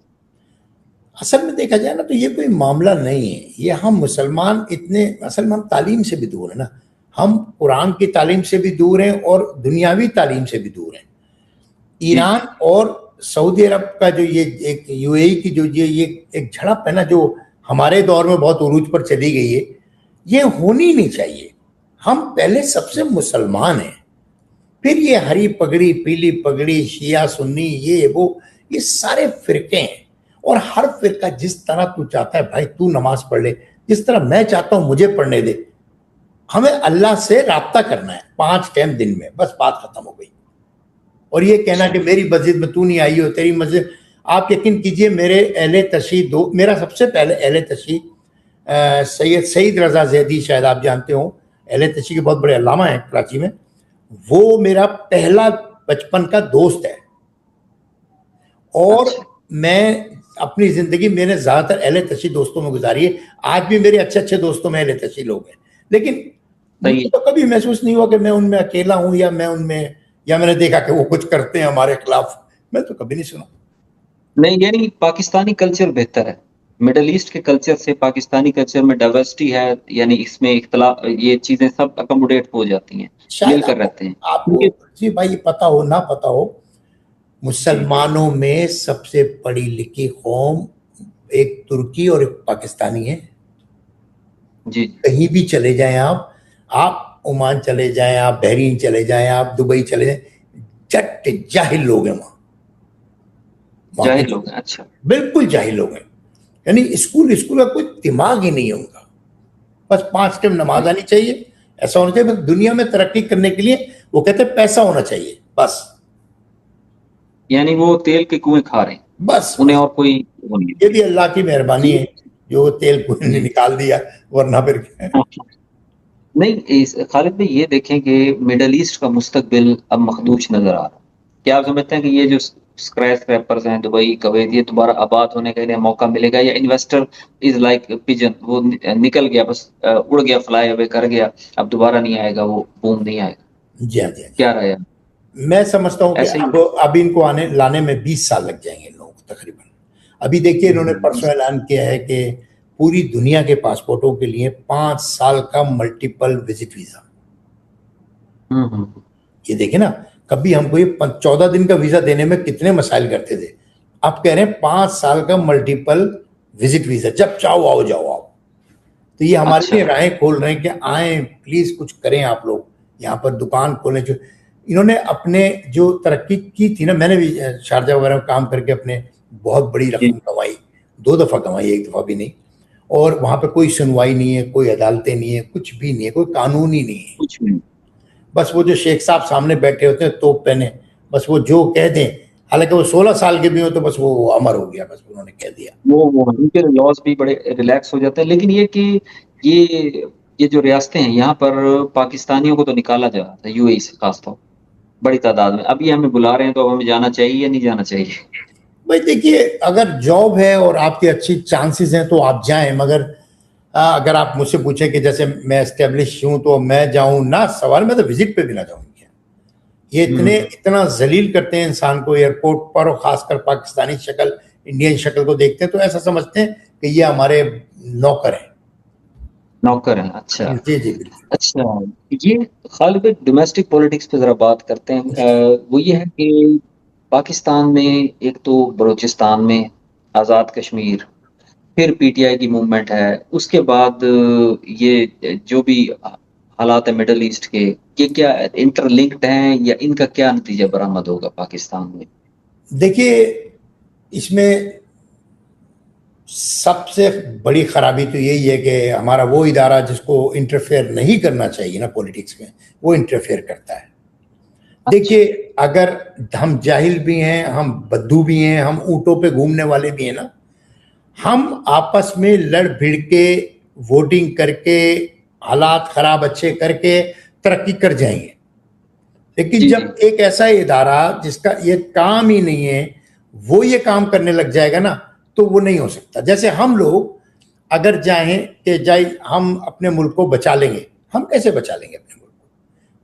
असल में देखा जाए ना तो ये कोई मामला नहीं है। ये हम मुसलमान इतने, असल में हम तालीम से भी दूर है ना, हम कुरान की तालीम से भी दूर हैं और दुनियावी तालीम से भी दूर हैं। जी। ईरान और सऊदी अरब का जो ये एक यूएई की जो ये एक झड़प है ना, जो हमारे दौर में बहुत उरूज पर चली गई है, ये होनी नहीं चाहिए। हम पहले सबसे मुसलमान हैं, फिर ये हरी पगड़ी पीली पगड़ी शिया सुन्नी ये सारे फिरके हैं। और हर फिरका जिस तरह तू चाहता है भाई तू नमाज पढ़ ले, जिस तरह मैं चाहता हूं मुझे पढ़ने दे। हमें अल्लाह से राब्ता करना है 5 टाइम दिन में, बस बात खत्म हो गई। और ये कहना कि मेरी मस्जिद में तू नहीं आई हो, तेरी मस्जिद, आप यकीन कीजिए मेरे अहले तशी दो, मेरा सबसे पहले अहले तशी सैयद सईद रजा जैदी, शायद आप जानते हो, अहले तशी के बहुत बड़े अल्लामा हैं कराची में, वो मेरा पहला बचपन का दोस्त है। और अच्छा। मैं अपनी जिंदगी मैंने ज्यादातर अहले तशी दोस्तों में गुजारी है। आज भी मेरे अच्छे अच्छे दोस्तों में अहले तशी लोग हैं, लेकिन सही मुझे है। तो कभी महसूस नहीं हुआ कि मैं उनमें अकेला हूं या मैं उनमें, या मैंने देखा कि वो कुछ करते हैं हमारे खिलाफ। मैं तो कभी नहीं सुना। नहीं, यानी पाकिस्तानी कल्चर बेहतर है, मिडल ईस्ट के कल्चर से पाकिस्तानी कल्चर में डाइवर्सिटी है, यानी इसमें इख्तलाफ, ये चीजें सब अकोमोडेट हो जाती हैं, शायद मिलकर आपको रहते हैं आपको क्योंकि। जी भाई ये पता हो ना पता हो, जी। मुसलमानों में सबसे पढ़ी लिखी कौम एक तुर्की और एक पाकिस्तानी है। जी। कहीं भी चले जाएं आप ओमान चले जाएं, आप बहरीन चले जाएं, आप दुबई चले जाएं, जट जाहिल लोग हैं वहां। वहां के जाहिर लोग लोग हैं, अच्छा। बिल्कुल जाहिल लोग हैं। यानी स्कूल स्कूल का कोई दिमाग ही नहीं है उनका। बस 5 टाइम नमाज आनी चाहिए, ऐसा होना चाहिए। बस दुनिया में तरक्की करने के लिए वो कहते हैं पैसा होना चाहिए, बस यानी वो तेल के कुएं खा रहे हैं, बस उन्हें बस। और कोई वो नहीं ये भी अल्लाह की मेहरबानी है। है जो तेल को जी। निकाल दिया, वरना फिर नहीं, खालिद भाई ये देखें कि मिडल ईस्ट का मुस्तकबिल अब मखदूश नजर आ रहा है। क्या आप समझते हैं कि ये जो स्क्रैच स्क्रैपर्स हैं दुबई कवैत, ये दोबारा आबाद होने का इन्हें मौका मिलेगा, या इन्वेस्टर इज लाइक पिजन, वो निकल गया, बस उड़ गया, फ्लाई अवे कर गया, अब दोबारा नहीं आएगा, वो बूम नहीं आएगा? जी हाँ, जी हाँ, जी क्या हाँ। रहा है? मैं समझता हूँ कि ऐसे ही। अब इनको आने लाने में 20 साल लग जाएंगे इन लोगों को तकरीबन। अभी देखिए इन्होंने परसों ऐलान किया है कि पूरी दुनिया के पासपोर्टों के लिए 5 साल का मल्टीपल विजिट वीजा। हम्म। ये देखिए ना, कभी हमको ये 14 दिन का वीजा देने में कितने मसाइल करते थे, आप कह रहे हैं 5 साल का मल्टीपल विजिट वीजा, जब चाहो आओ जाओ आओ। तो ये हमारे अच्छा। लिए राहें खोल रहे हैं कि आए प्लीज कुछ करें आप लोग, यहाँ पर दुकान खोलें। जो इन्होंने अपने जो तरक्की की थी ना, मैंने भी शारजा वगैरह में काम करके अपने बहुत बड़ी जी। रकम कमाई, 2 दफा कमाई, एक दफा भी नहीं। और वहां पे कोई सुनवाई नहीं है, कोई अदालतें नहीं है, कुछ भी नहीं है, कोई कानून ही नहीं है। कुछ भी नहीं। बस वो जो शेख साहब सामने बैठे होते हैं तोप पहने, बस वो जो कह दें, हालांकि वो 16 साल के भी हो तो बस वो अमर हो गया, बस उन्होंने कह दिया। वो उनके लॉज भी बड़े रिलैक्स हो जाते हैं, लेकिन ये कि ये ये जो रियासतें हैं यहाँ पर पाकिस्तानियों को तो निकाला जा रहा था, यूएई से खासतौर बड़ी तादाद में, अब ये हमें बुला रहे हैं, तो अब हमें जाना चाहिए या नहीं जाना चाहिए? भाई देखिए, अगर जॉब है और आपकी अच्छी चांसेस हैं तो आप जाएं, मगर अगर आप मुझसे पूछें कि जैसे मैं एस्टेब्लिश हूं तो मैं जाऊं ना, सवाल मैं तो विजिट पे भी ना जाऊं। ये इतना जलील करते हैं इंसान को एयरपोर्ट पर, और खासकर पाकिस्तानी शक्ल, इंडियन शक्ल को देखते हैं तो ऐसा समझते हैं कि ये हमारे नौकर हैं। नौकर हैं, अच्छा। जी जी बिल्कुल। अच्छा, ये खालिद भाई डोमेस्टिक पॉलिटिक्स पे जरा बात करते हैं। वो ये है कि पाकिस्तान में एक तो बलूचिस्तान में आज़ाद कश्मीर, फिर पीटीआई की मूवमेंट है, उसके बाद ये जो भी हालात है मिडल ईस्ट के, ये क्या इंटरलिंक्ड हैं या इनका क्या नतीजा बरामद होगा पाकिस्तान में? देखिए, इसमें सबसे बड़ी खराबी तो यही है कि हमारा वो इदारा जिसको इंटरफेयर नहीं करना चाहिए ना पॉलिटिक्स में, वो इंटरफेयर करता है। देखिए, अगर हम जाहिल भी हैं, हम बद्दू भी हैं, हम ऊँटों पे घूमने वाले भी हैं ना, हम आपस में लड़ भिड़ के वोटिंग करके हालात खराब अच्छे करके तरक्की कर जाएंगे। लेकिन जब एक ऐसा इदारा जिसका ये काम ही नहीं है वो ये काम करने लग जाएगा ना, तो वो नहीं हो सकता। जैसे हम लोग अगर चाहें कि जाए हम अपने मुल्क को बचा लेंगे, हम कैसे बचा लेंगे अपने मुल्क को?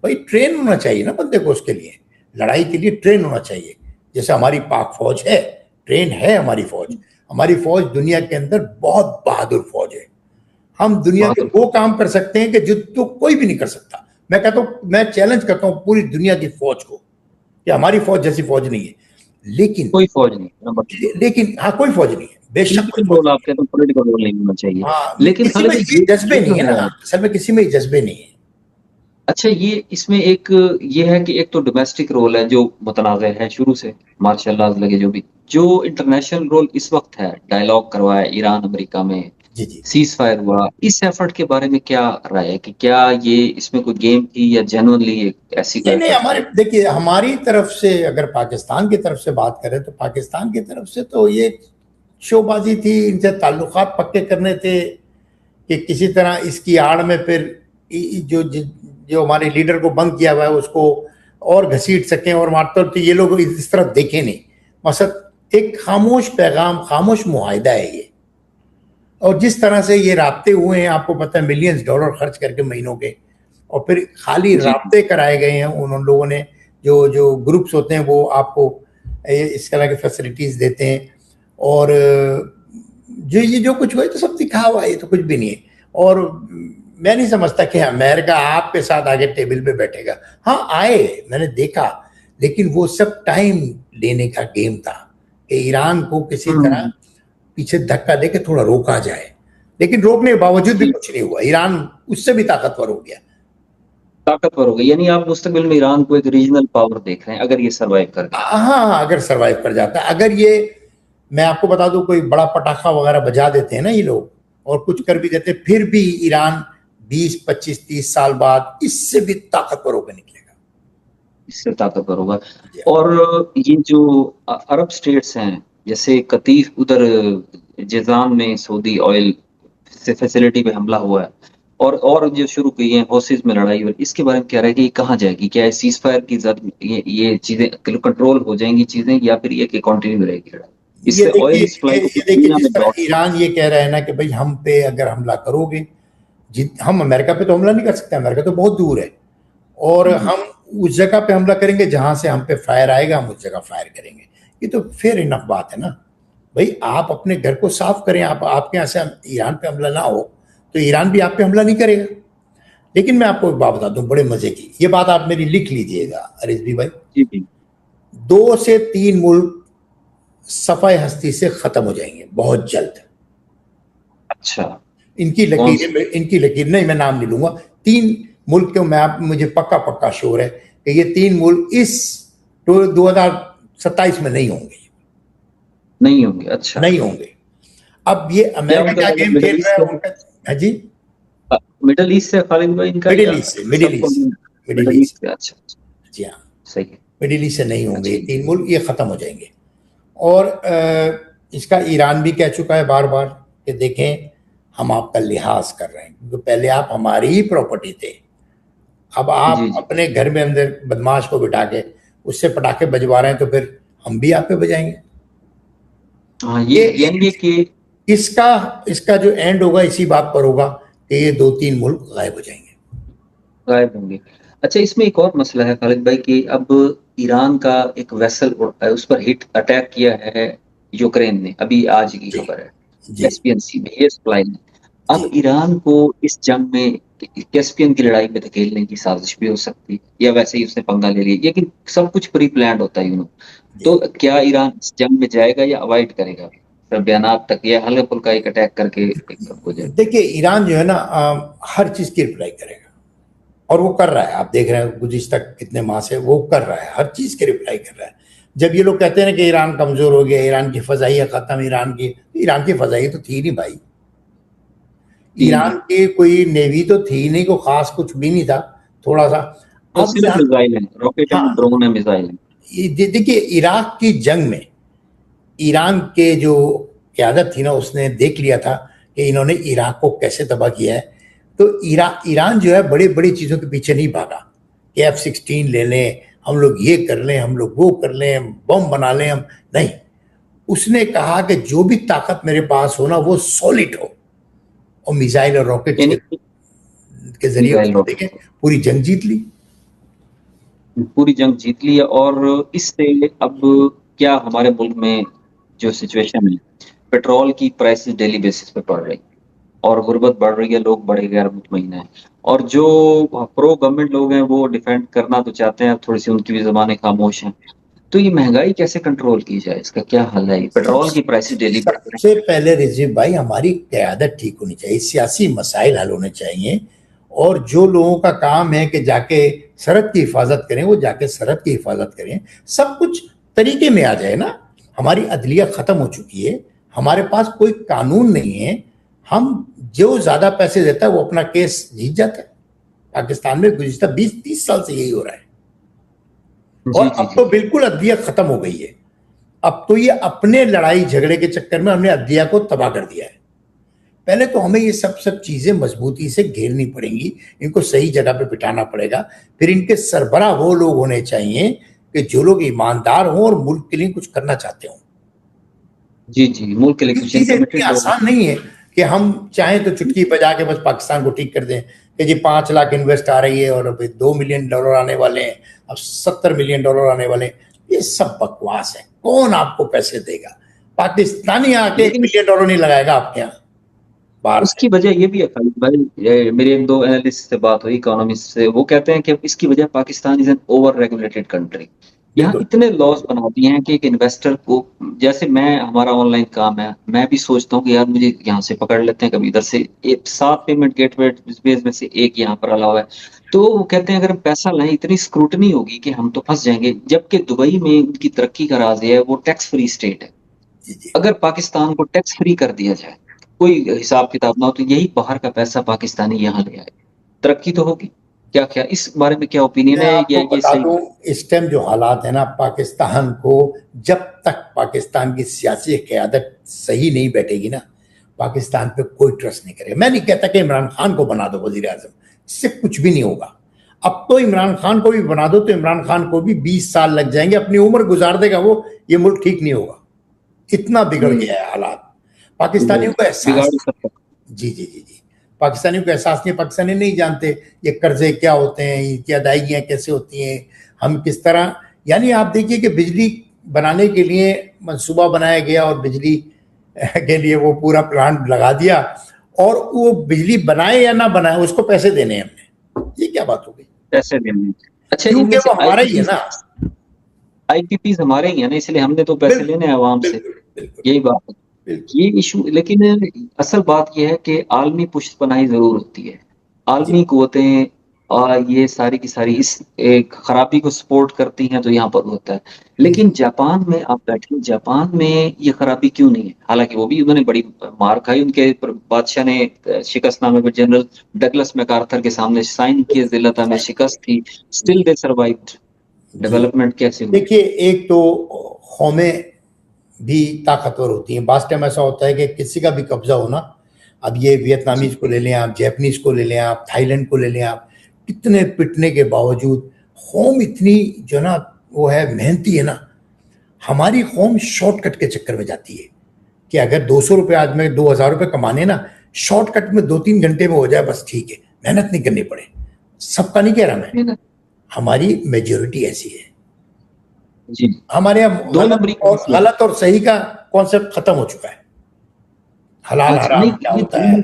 भाई ट्रेन होना चाहिए ना बंदे को, उसके लिए लड़ाई के लिए ट्रेन होना चाहिए। जैसे हमारी पाक फौज है, ट्रेन है हमारी फौज दुनिया के अंदर बहुत बहादुर फौज है। हम दुनिया के वो काम कर सकते हैं कि जो तो कोई भी नहीं कर सकता। मैं कहता हूँ, मैं चैलेंज करता हूँ पूरी दुनिया की फौज को कि हमारी फौज जैसी फौज नहीं है। लेकिन कोई फौज नहीं, लेकिन हाँ, कोई फौज नहीं है, बेशक कोई फौज आपके तो पॉलिटिकल रोल नहीं होना चाहिए। हाँ, लेकिन किसी में ये जज्बे नहीं है ना, असल में किसी में ये जज्बे नहीं है। अच्छा, ये इसमें एक ये है कि एक तो डोमेस्टिक रोल है जो मुतनाज़ है शुरू से, मार्शल लगे जो इंटरनेशनल रोल इस वक्त है, डायलॉग करवाया ईरान अमेरिका में, जी जी। सीज फायर हुआ, इस एफर्ट के बारे में क्या राय है कि क्या ये इसमें कोई गेम थी या जेन्युइनली ऐसी कोई नहीं, हमारे देखिए, हमारी तरफ से अगर पाकिस्तान की तरफ से बात करें तो पाकिस्तान की तरफ से तो ये शोबाजी थी, इनसे ताल्लुकात पक्के करने थे कि किसी तरह इसकी आड़ में फिर जो जो हमारे लीडर को बंद किया हुआ है उसको और घसीट सकें और मारते। तो ये लोग इस तरफ देखे नहीं। मकसद एक खामोश पैगाम, खामोश मुआहिदा है ये। और जिस तरह से ये राब्ते हुए हैं, आपको पता है, मिलियंस डॉलर खर्च करके महीनों के, और फिर खाली राब्ते कराए गए हैं उन लोगों ने। जो जो ग्रुप्स होते हैं वो आपको इस तरह की फैसिलिटीज देते हैं, और जो ये जो कुछ हुआ है तो सब दिखा हुआ है, ये तो कुछ भी नहीं है। और मैं नहीं समझता कि अमेरिका आपके साथ आगे टेबल पे बैठेगा। हाँ आए, मैंने देखा, लेकिन वो सब टाइम लेने का गेम था कि ईरान को किसी तरह पीछे धक्का देके थोड़ा रोका जाए। लेकिन रोकने के बावजूद भी कुछ नहीं हुआ, ईरान उससे भी ताकतवर हो गया। ताकतवर हो गई, यानी आप मुस्तकबिल में ईरान को एक रीजनल पावर देख रहे हैं अगर ये सर्वाइव कर गया? हाँ, अगर सर्वाइव कर जाता है। अगर ये, मैं आपको बता दूं, कोई बड़ा पटाखा वगैरह बजा देते हैं ना ये लोग और कुछ कर भी देते, फिर भी ईरान 20, 25, 30 साल बाद इससे भी ताकतवर होकर निकलेगा, इससे ताकतवर होगा। और ये जो अरब स्टेट्स हैं, जैसे कतीफ उधर जिज़ान में सऊदी ऑयल से फैसिलिटी पे हमला हुआ है, और जो शुरू की है हौसिस में लड़ाई, और इसके बारे में क्या रहेगा, ये कहाँ जाएगी? क्या सीज फायर की जद ये चीजें कंट्रोल हो जाएंगी चीजें, या फिर ये कि कंटिन्यू रहेगी लड़ाई? इससे ऑयल सप्लाई को जिस तरह ईरान ये कह रहा है ना कि भाई हम पे अगर हमला करोगे, हम अमेरिका पे तो हमला नहीं कर सकते, अमेरिका तो बहुत दूर है, और हम उस जगह पे हमला करेंगे जहां से हम पे फायर आएगा, हम उस जगह फायर करेंगे। ये तो फेयर इनफ बात है ना भाई। आप अपने घर को साफ करें, आपके यहाँ से ईरान पे हमला ना हो तो ईरान भी आप पे हमला नहीं करेगा। लेकिन मैं आपको एक बात बता दूं बड़े मजे की, ये बात आप मेरी लिख लीजिएगा अरिजवी भाई। 2 से 3 मुल्क सफाई हस्ती से खत्म हो जाएंगे बहुत जल्द। अच्छा, इनकी लकीर नहीं, मैं नाम नहीं लूंगा। 3 मुल्क के मुझे पक्का श्योर है कि ये 3 मुल्क इस 2027 में नहीं होंगे। अच्छा, नहीं होंगे। अब ये अमेरिका क्या गेम खेल रहा है उनका? हाँ जी, मिडिल ईस्ट से खालिद भाई इनका, मिडिल ईस्ट। अच्छा जी हाँ, सही है। मिडिल ईस्ट से नहीं होंगे ये 3 मुल्क, ये खत्म हो जाएंगे। और इसका ईरान भी कह चुका है बार बार कि देखें हम आपका लिहाज कर रहे हैं, क्योंकि पहले आप हमारी ही प्रॉपर्टी थे, अब आप अपने घर में अंदर बदमाश को बिठा के उससे पटाखे बजवा रहे हैं, तो फिर हम भी आप पे बजाएंगे। हाँ, ये कि इसका जो एंड होगा इसी बात पर होगा कि ये 2-3 मुल्क गायब हो जाएंगे, गायब होंगे। अच्छा, इसमें एक और मसला है खालिद भाई कि अब ईरान का एक वेसल उस पर हिट अटैक किया है यूक्रेन ने, अभी आज की जी खबर है। जी कैस्पियन सी में ये सप्लाई ने जी। अब ईरान को इस जंग में कैस्पियन की लड़ाई में धकेलने की साजिश भी हो सकती है, या वैसे ही उसने पंगा ले लिया, लेकिन सब कुछ प्री प्लान्ड होता है जी तो क्या ईरान इस जंग में जाएगा या अवॉइड करेगा फिर बयानात तक, या हल्का फुल्का एक अटैक करके एक हो जाए? देखिए, ईरान जो है ना हर चीज की रिप्लाई करेगा और वो कर रहा है। आप देख रहे हैं गुज़िश्ता कितने माह से वो कर रहा है, हर चीज की रिप्लाई कर रहा है। जब ये लोग कहते हैं ना कि ईरान कमजोर हो गया, ईरान की फजाइया खत्म, ईरान की फजाइया तो थी नहीं भाई। जी, ईरान की कोई नेवी तो थी नहीं, को खास कुछ भी नहीं था, थोड़ा सा। वो अब सिर्फ यहाँ मिसाइल है, रॉकेट है, हाँ, ड्रोन है, मिसाइल है। देखिए इराक की जंग में ईरान के जो क्यादत थी ना, उसने देख लिया था कि इन्होंने इराक को कैसे तबाह किया है। तो ईरान जो है बड़ी बड़ी चीज़ों के पीछे नहीं भागा कि F-16 ले लें, हम लोग ये कर लें, हम लोग वो कर लें, बम बना लें हम। नहीं, उसने कहा कि जो भी ताकत मेरे पास हो ना वो सॉलिड हो, और मिसाइल और रॉकेट्स यानी के जरिए मिसाइल उसने रॉकेट देखे पूरी जंग जीत ली। पूरी जंग जीत ली है। और इससे अब क्या हमारे मुल्क में जो सिचुएशन है, पेट्रोल की प्राइसेस डेली बेसिस पे बढ़ रही, और गुर्बत बढ़ रही है, लोग बड़े गैर मुतमईन हैं, और जो प्रो गवर्नमेंट लोग हैं वो डिफेंड करना तो चाहते हैं, थोड़ी सी उनकी भी जबानें खामोश हैं। तो ये महंगाई कैसे कंट्रोल की जाए, इसका क्या हल है? पेट्रोल की प्राइसेस डेली बढ़ रही सबसे पहले रिजवी भाई हमारी क़यादत ठीक होनी चाहिए, सियासी मसाइल हल होने चाहिए। और जो लोगों का काम है कि जाके सरहद की हिफाजत करें, वो जाके सरहद की हिफाजत करें। सब कुछ तरीके में आ जाए ना। हमारी अदलिया ख़त्म हो चुकी है, हमारे पास कोई कानून नहीं है। हम जो ज़्यादा पैसे देता है वो अपना केस जीत जाता है। पाकिस्तान में गुज़िश्ता 20-30 साल से यही हो रहा है। है। और जी जी अब जी। तो बिल्कुल अदलिया ख़त्म हो गई है। अब तो ये अपने लड़ाई झगड़े के चक्कर में हमने अदलिया को तबाह कर दिया है। पहले तो हमें ये सब सब चीजें मजबूती से घेरनी पड़ेंगी, इनको सही जगह पे बिठाना पड़ेगा। फिर इनके सरबराह वो लोग होने चाहिए कि जो लोग ईमानदार हों और मुल्क के लिए कुछ करना चाहते हों। जी जी, मुल्क के लिए ये कुछ चीजें इतनी कमिटेड लोग। आसान नहीं है कि हम चाहें तो चुटकी बजा के बस पाकिस्तान को ठीक कर दें कि जी 5 लाख इन्वेस्ट आ रही है और अब $2 मिलियन आने वाले हैं, अब $70 मिलियन आने वाले हैं। ये सब बकवास है, कौन आपको पैसे देगा? पाकिस्तानी आके एक लेकिन मिलियन डॉलर नहीं लगाएगा आपके यहाँ बाहर से। उसकी वजह ये भी है खालिद भाई, मेरे एक दो एनालिस्ट से बात हुई, इकोनॉमिस्ट से, वो कहते हैं कि इसकी वजह Pakistan is an over regulated country. यहाँ बिल्कुल। इतने लॉज बना दिए हैं कि एक इन्वेस्टर को, जैसे मैं, हमारा ऑनलाइन काम है, मैं भी सोचता हूँ कि यार मुझे यहाँ से पकड़ लेते हैं, कभी इधर से, एक 7 पेमेंट गेटवे में से एक यहाँ पर अलावा है। तो वो कहते हैं अगर हम पैसा लाएं, इतनी स्क्रूटनी होगी कि हम तो फंस जाएंगे, जबकि दुबई में उनकी तरक्की का राज है, वो टैक्स फ्री स्टेट है। जी जी। अगर पाकिस्तान को टैक्स फ्री कर दिया जाए, कोई हिसाब किताब ना हो, तो यही बाहर का पैसा पाकिस्तानी यहाँ ले आए, तरक्की तो होगी। क्या क्या इस बारे में क्या ओपिनियन मैं है, या आपको ये बता सही दूं, बात? इस टाइम जो हालात है ना, पाकिस्तान को, जब तक पाकिस्तान की सियासी क़यादत सही नहीं बैठेगी ना, पाकिस्तान पे कोई ट्रस्ट नहीं करेगा। मैं नहीं कहता कि इमरान खान को बना दो वजीर आजम, इससे कुछ भी नहीं होगा। अब तो इमरान खान को भी बना दो तो इमरान खान को भी 20 साल लग जाएंगे, अपनी उम्र गुजार देगा वो, ये मुल्क ठीक नहीं होगा। इतना बिगड़ हम्म, गया है हालात। पाकिस्तानियों को बिगाड़ एहसास, ही सकता जी जी जी जी, पाकिस्तानियों को एहसास नहीं, पाकिस्तानी नहीं जानते ये कर्जे क्या होते हैं, ये अदायगियाँ कैसे होती हैं, हम किस तरह। यानी आप देखिए कि बिजली बनाने के लिए मंसूबा बनाया गया और बिजली के लिए वो पूरा प्लांट लगा दिया, और वो बिजली बनाए या ना बनाए उसको पैसे देने हैं हमने। ये क्या बात हो गई? पैसे देने। अच्छा, क्योंकि इनमें से वो हमारा ही है ना। आईपीपीज हमारे ही है ना, इसलिए हमने तो पैसे बिल्कुल लेने हैं आवाम से। बिल्कुल बिल्कुल यही बात है। बिल्कुल। ये इशू, लेकिन असल बात यह है कि आलमी पुष्टपनाही जरूर होती है, जी आलमी कुव्वतें, और ये सारी की सारी इस एक खराबी को सपोर्ट करती हैं, तो यहाँ पर होता है। लेकिन जापान में आप बैठे, जापान में ये खराबी क्यों नहीं है? हालांकि वो भी, उन्होंने बड़ी मार खाई, उनके बादशाह ने शिकस्तनामे पर जनरल डगलस मैकार्थर के सामने साइन किए, जिल्लत में शिकस्त थी, स्टिल दे सर्वाइव्ड। जी। डेवलपमेंट कैसे हुई? देखिए, एक तो कौमें भी ताकतवर होती हैं। बास टाइम ऐसा होता है कि किसी का भी कब्जा हो ना, अब ये जी वियतनामीज को ले लें आप, जापानीज को ले लें आप, थाईलैंड को ले लें आप, कितने पिटने के बावजूद कौम इतनी जो ना वो है, मेहनती है ना। हमारी कौम शॉर्टकट के चक्कर में जाती है कि अगर 200 रुपये आज में 2000 रुपये कमाने ना, शॉर्टकट में 2-3 घंटे में हो जाए बस ठीक है, मेहनत नहीं करनी पड़े। सबका नहीं कह रहा मैं, हमारी मेजोरिटी ऐसी है। जी। हमारे यहाँ 2 गलत नंबरी का और मसला है। गलत और सही का कॉन्सेप्ट खत्म हो चुका है। हलाल अच्छा, हराम नहीं क्या ये होता है। दोनों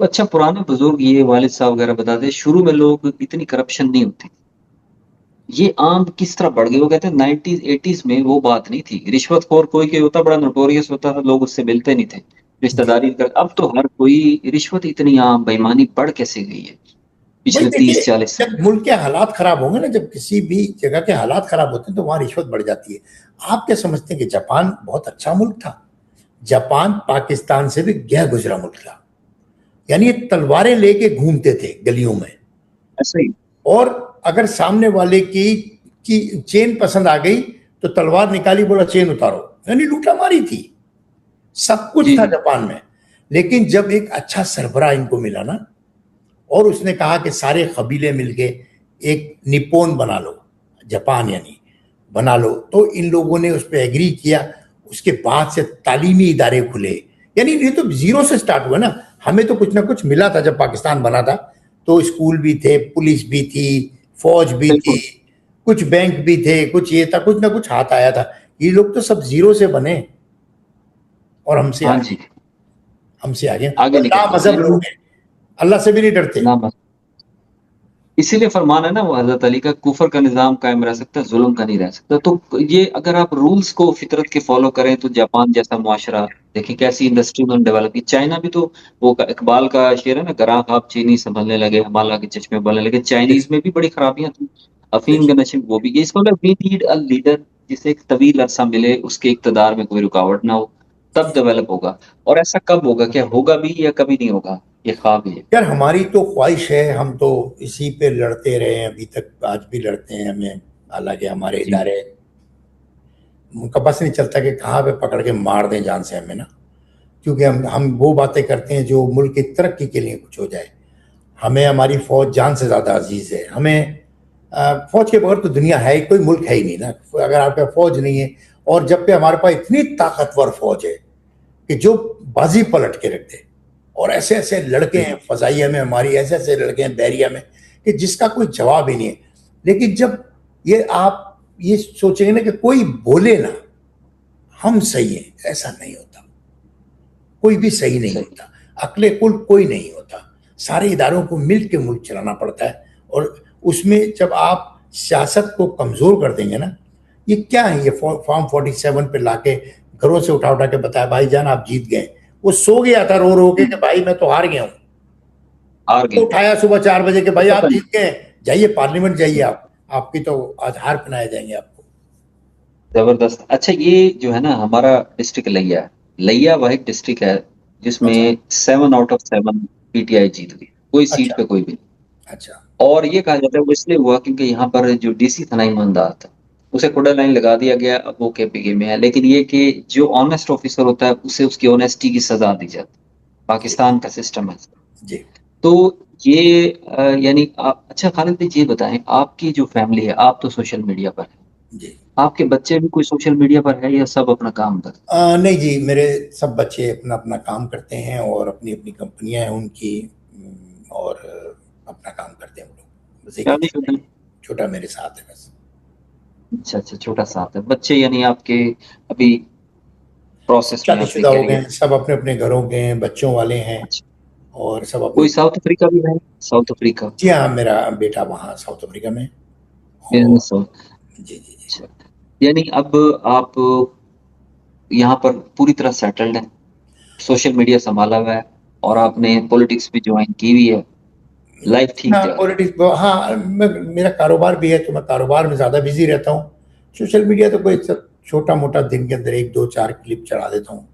अच्छा, पुराने बुजुर्ग ये वालिद साहब वगैरह बताते हैं, शुरू में लोग इतनी करप्शन नहीं होती। ये आम किस तरह बढ़ गए, वो कहते हैं 90s 80s में वो बात नहीं थी। रिश्वतखोर कोई कोई होता, बड़ा नोटोरियस होता था, लोग उससे मिलते नहीं थे, जी, रिश्तेदारी कर। अब तो हर कोई रिश्वत इतनी आम, बेईमानी बढ़ कैसे गई है वही पिछले देखिए, 30-40 साल। जब मुल्क के हालात खराब होंगे ना, जब किसी भी जगह के हालात खराब होते हैं तो वहां रिश्वत बढ़ जाती है। आप क्या समझते हैं कि जापान बहुत अच्छा मुल्क था? जापान पाकिस्तान से भी गया गुजरा मुल्क था। यानी ये तलवारें लेके घूमते थे गलियों में, ऐसा ही। और अगर सामने वाले की चेन पसंद आ गई तो तलवार निकाली, बोला चेन उतारो, यानी लूटा मारी थी। सब कुछ जी था जी। जापान में। लेकिन जब एक अच्छा सरबराह इनको मिला ना, और उसने कहा कि सारे कबीले मिलके एक निप्पॉन बना लो, जापान यानी बना लो, तो इन लोगों ने उस पर एग्री किया। उसके बाद से तालीमी इदारे खुले। यानी ये तो जीरो से स्टार्ट हुआ ना। हमें तो कुछ ना कुछ मिला था जब पाकिस्तान बना था। तो स्कूल भी थे, पुलिस भी थी, फौज भी थी, बिल्कुल। कुछ बैंक भी थे, कुछ ये था, कुछ ना कुछ हाथ आया था। ये लोग तो सब जीरो से बने और हमसे हाँ आगे, जी। हमसे आगे। आगे और निकल ला गए मजहब यानी। लोग हैं, अल्लाह से भी नहीं डरते। ना, इसीलिए फरमान है ना वो हजरत अली का, कुफर का निजाम कायम रह सकता है, जुल्म का नहीं रह सकता। तो ये अगर आप रूल्स को फितरत के फॉलो करें तो जापान जैसा मुआशरा, देखिए कैसी इंडस्ट्री उन्होंने डेवलप की। चाइना भी तो वो इकबाल का शेर है ना, ग्रां खाब चीनी संभलने लगे, हमाला के चश्मे उबलने लगे। चाइनीज में भी बड़ी खराबियां थी, अफीम के नशे में वो भी। इसका मतलब वी नीड अ लीडर जिसे एक तवील अरसा मिले, उसके इक्तदार में कोई रुकावट ना हो, तब डेवलप होगा। और ऐसा कब होगा, क्या होगा भी या कभी नहीं होगा, ये ख्वाब ही है। यार हमारी तो ख्वाहिश है, हम तो इसी पे लड़ते रहे हैं अभी तक, आज भी लड़ते हैं हमें। हालांकि हमारे जी इदारे, उनका बस नहीं चलता कि कहाँ पे पकड़ के मार दें जान से हमें ना। क्योंकि हम वो बातें करते हैं जो मुल्क की तरक्की के लिए कुछ हो जाए। हमें हमारी फौज जान से ज़्यादा अजीज है हमें। फौज के बगैर तो दुनिया है ही, कोई मुल्क है ही नहीं ना अगर आपका फौज नहीं है। और जब पे हमारे पास इतनी ताकतवर फौज है कि जो बाजी पलट के रख दे, और ऐसे ऐसे लड़के हैं फजाइया में हमारी, ऐसे ऐसे लड़के हैं बैरिया में कि जिसका कोई जवाब ही नहीं है। लेकिन जब ये आप ये सोचेंगे ना कि कोई बोले ना हम सही हैं, ऐसा नहीं होता। कोई भी सही नहीं सही। होता, अकले कुल कोई नहीं होता। सारे इदारों को मिल के मुल्क चलाना पड़ता है। और उसमें जब आप सियासत को कमजोर कर देंगे ना, ये क्या है, ये फॉर्म 47 पे लाके घरों से उठा उठा के बताया भाई जान आप जीत गए। वो सो गया था रो रो के कि भाई मैं तो हार गया हूं। हार तो गए। उठाया सुबह 4 बजे के भाई आप पता नहीं। जीत गए, जाइए पार्लियामेंट जाइए, आप आपकी तो आज हार पहनाए जाएंगे आपको। जबरदस्त। अच्छा, ये जो है ना हमारा डिस्ट्रिक्ट लिया है, लिया वह एक डिस्ट्रिक्ट है अच्छा, जिसमें 7 आउट ऑफ 7 पीटीआई जीत गई, कोई सीट अच्छा, पे कोई भी नहीं। अच्छा, और ये कहा जाता है वो इसलिए हुआ क्योंकि यहाँ पर जो डीसी था ना, ईमानदार था, उसे कोडा लाइन लगा दिया गया, अब वो केपीके में है। लेकिन ये कि जो ऑनेस्ट ऑफिसर होता है उसे उसकी ऑनेस्टी की सजा दी जाती है। जी, पाकिस्तान का सिस्टम है। जी, तो ये यानी आप, अच्छा खालिद भाई ये बताएं, आपकी जो फैमिली है, आप तो सोशल मीडिया पर है, जी। आपके बच्चे भी कोई सोशल मीडिया पर है या सब अपना काम करते नहीं जी, मेरे सब बच्चे अपना अपना काम करते हैं और अपनी अपनी कंपनियां हैं उनकी। और अपना काम करते हैं वो लोग, बस एक हैं? ही छोटा शादीशुदा ही, हैं? छोटा मेरे साथ है बस। अच्छा अच्छा, छोटा साथ है बच्चे, यानी आपके अभी प्रोसेस में, अपने शादीशुदा हो गए कैरियर। हैं, सब अपने अपने घरों के हैं, बच्चों वाले हैं। अच्छा, और सब अपनी। कोई साउथ अफ्रीका भी है? South Africa. जी हाँ, मेरा बेटा वहाँ साउथ अफ्रीका में। और बिजनेस हो। जी, जी, जी। अच्छा, यानी अब आप यहाँ पर पूरी तरह सेटल्ड हैं, सोशल मीडिया संभाला हुआ है, और आपने पॉलिटिक्स भी ज्वाइन की हुई है, लाइफ ठीक हाँ, जा रही है। पॉलिटिक्स, हाँ, मेरा कारोबार भी है तो मैं कारोबार में ज़्यादा बिजी रहता हूँ। सोशल मीडिया तो कोई सब छोटा मोटा दिन के अंदर एक दो चार क्लिप चढ़ा देता हूँ।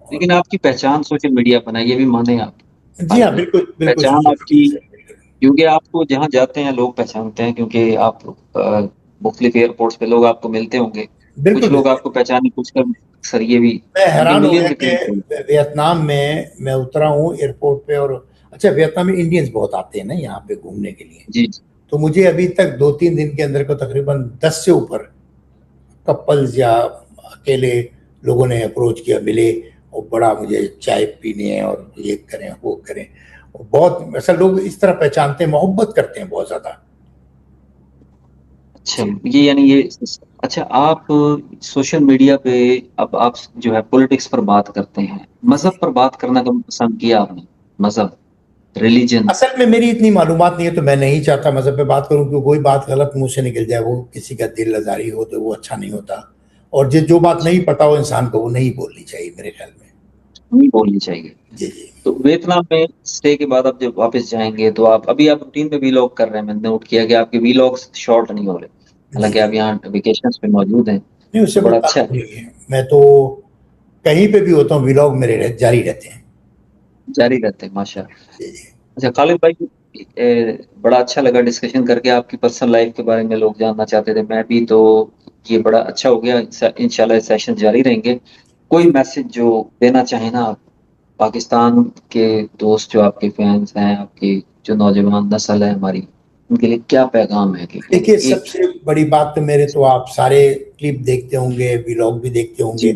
और लेकिन आपकी पहचान सोशल मीडिया पर है, ये भी माने आप जी हाँ, खालिद भाई। बिल्कुल बिल्कुल पहचान सोशल मीडिया आपकी, से। क्योंकि आपको जहाँ जाते हैं लोग पहचानते हैं, क्योंकि आप मुख्तलिफ एयरपोर्ट्स पे लोग आपको मिलते होंगे, बिल्कुल कुछ लोग मिलते हैं। आपको पहचाने, कुछ कर सर ये भी, मैं क्योंकि हैरान हो मिलियन गया के कि करीब थे। वियतनाम में मैं उतरा हूँ एयरपोर्ट पे, और अच्छा, वियतनाम में इंडियंस बहुत आते हैं ना यहाँ पे घूमने के लिए। जी जी। तो मुझे अभी तक 2-3 दिन के अंदर को तकरीबन 10 से ऊपर कपल्स या अकेले लोगों ने अप्रोच किया, मिले, और बड़ा मुझे चाय पीने हैं और ये करें वो करें। और बहुत ऐसा लोग इस तरह पहचानते हैं, मोहब्बत करते हैं बहुत ज़्यादा। अच्छा, ये यानी ये अच्छा, आप सोशल मीडिया पे अब आप जो है पॉलिटिक्स पर बात करते हैं, मज़हब पर बात करना कभी पसंद किया आपने? मज़हब, रिलिजन? असल में मेरी इतनी मालूमात नहीं है, तो मैं नहीं चाहता मज़हब पे बात करूँ, क्योंकि कोई बात गलत मुँह से निकल जाए, वो किसी का दिल आज़ारी हो तो वो अच्छा नहीं होता। और जो बात नहीं पता हो इंसान को, वो नहीं बोलनी चाहिए मेरे ख्याल में। नहीं बोलनी चाहिए। जी, जी। तो वियतनाम में स्टे के बाद आप जब वापस जाएँगे तो आप अभी आप रूटीन पे वीलॉग कर रहे हैं, मैंने नोट किया कि आपके वीलॉग्स शॉर्ट नहीं हो रहे। जी, हालाँकि जी। आप यहाँ वेकेशंस पे मौजूद हैं, नहीं, उससे तो कोई बड़ा अच्छा ताल्लुक है। नहीं है। मैं तो कहीं पे भी होता हूँ, व्लॉग मेरे जारी रहते हैं। जारी रहते हैं, माशाअल्लाह। जी, जी। अच्छा खालिद भाई, बड़ा अच्छा लगा डिस्कशन करके, आपकी पर्सनल लाइफ के बारे में लोग जानना चाहते थे, मैं भी तो ये बड़ा अच्छा हो गया। इंशाल्लाह सेशन जारी रहेंगे। कोई मैसेज जो देना चाहें ना आप, पाकिस्तान के दोस्त जो आपके फैंस हैं, आपकी जो नौजवान नस्ल है हमारी, उनके लिए क्या पैगाम है कि यानी देखिए, एक सबसे बड़ी बात तो मेरे, तो आप सारे क्लिप देखते होंगे, व्लॉग भी देखते जी, होंगे।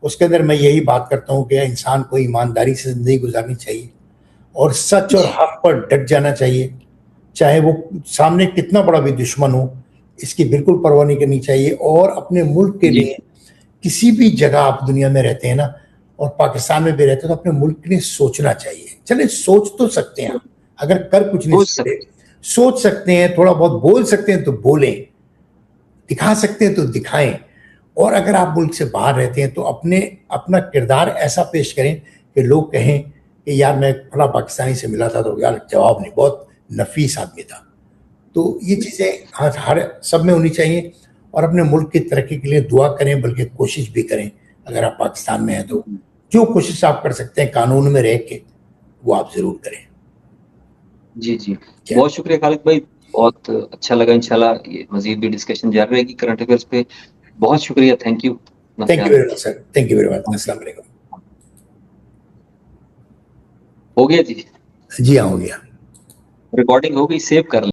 उसके अंदर मैं यही बात करता हूँ कि इंसान को ईमानदारी से ज़िंदगी गुज़ारनी चाहिए और सच और जी, हक पर डट जाना चाहिए। चाहे वो सामने कितना बड़ा भी दुश्मन हो, इसकी बिल्कुल परवाह नहीं करनी चाहिए। और अपने मुल्क के जी, लिए, किसी भी जगह आप दुनिया में रहते हैं ना, और पाकिस्तान में भी रहते हैं, तो अपने मुल्क के लिए सोचना चाहिए। चले, सोच तो सकते हैं आप, अगर कर कुछ नहीं सोच सकते, सकते सोच सकते हैं, थोड़ा बहुत बोल सकते हैं तो बोलें, दिखा सकते हैं तो दिखाएं। और अगर आप मुल्क से बाहर रहते हैं तो अपने अपना किरदार ऐसा पेश करें कि लोग कहें कि यार मैं फला पाकिस्तानी से मिला था, तो यार जवाब नहीं, बहुत नफीस आदमी था। तो ये चीज़ें हर सब में होनी चाहिए। और अपने मुल्क की तरक्की के लिए दुआ करें, बल्कि कोशिश भी करें। अगर आप पाकिस्तान में हैं तो जो कोशिश आप कर सकते हैं कानून में रह के, वो आप ज़रूर करें। जी, जी। चलिए, बहुत शुक्रिया खालिद भाई, बहुत अच्छा लगा। इंशाल्लाह ये मज़ीद भी डिस्कशन जारी रहेगी करंट अफेयर्स पे। बहुत शुक्रिया, थैंक यू। अपना थैंक यू ख्याल very much sir, thank you very much, अस्सलाम रखिए। वालेकुम। हो गया जी, जी हाँ, हो गया। रिकॉर्डिंग हो गई, सेव कर लें।